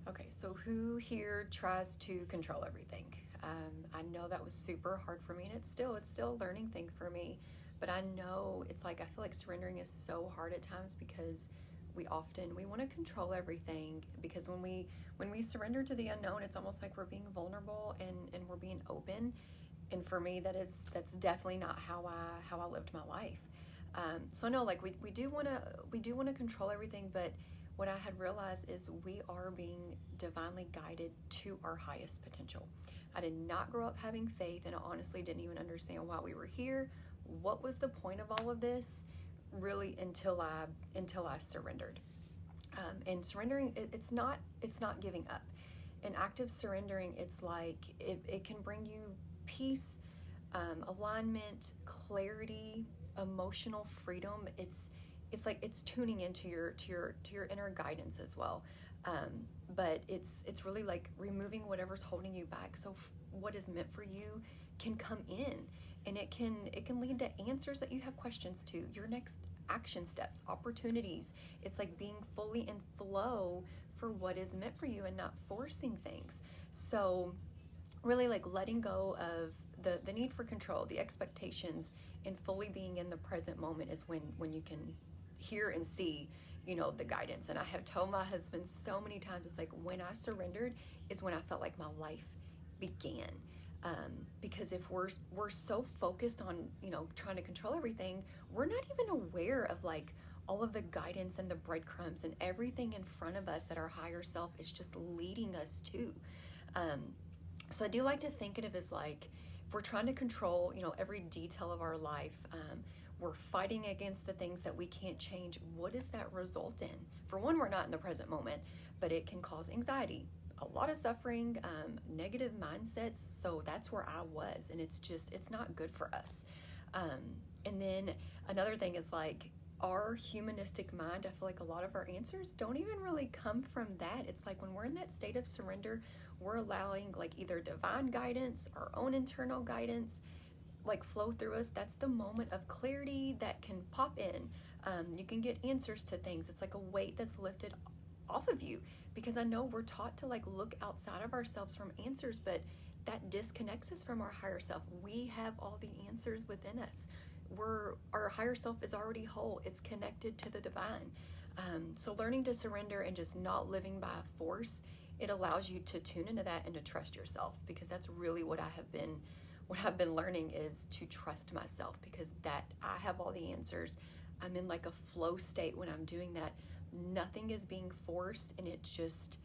Okay, so who here tries to control everything? I know that was super hard for me, and it's still a learning thing for me. But I know it's like I feel like surrendering is so hard at times because we want to control everything because when we surrender to the unknown, it's almost like we're being vulnerable and we're being open. And for me, that's definitely not how I lived my life. So no, like we do want to control everything, but what I had realized is we are being divinely guided to our highest potential. I did not grow up having faith, and I honestly didn't even understand why we were here. What was the point of all of this? Really, until I surrendered. And surrendering, it's not giving up. In active surrendering, it's like it can bring you peace, alignment, clarity, emotional freedom. It's like it's tuning into your inner guidance as well. But it's really like removing whatever's holding you back. So what is meant for you can come in, and it can lead to answers that you have questions to. Your next action steps, opportunities. It's like being fully in flow for what is meant for you and not forcing things. So really like letting go of the need for control, the expectations, and fully being in the present moment is when you can hear and see, the guidance. And I have told my husband so many times, it's like when I surrendered is when I felt like my life began. Because if we're so focused on trying to control everything, we're not even aware of like all of the guidance and the breadcrumbs and everything in front of us that our higher self is just leading us to. Um, so I do like to think of it as like if we're trying to control, every detail of our life, we're fighting against the things that we can't change. What does that result in? For one, we're not in the present moment, but it can cause anxiety, a lot of suffering, negative mindsets. So that's where I was, and it's not good for us. Um, and then another thing is like our humanistic mind, I feel like a lot of our answers don't even really come from that. It's like when we're in that state of surrender, we're allowing like either divine guidance, our own internal guidance, like flow through us. That's the moment of clarity that can pop in. You can get answers to things. It's like a weight that's lifted off of you, because I know we're taught to like look outside of ourselves from answers, but that disconnects us from our higher self. We have all the answers within us. Our higher self is already whole. It's connected to the divine. So learning to surrender and just not living by force, it allows you to tune into that and to trust yourself, because that's really what I've been learning is to trust myself, because that I have all the answers. I'm in like a flow state when I'm doing that. Nothing is being forced, and it just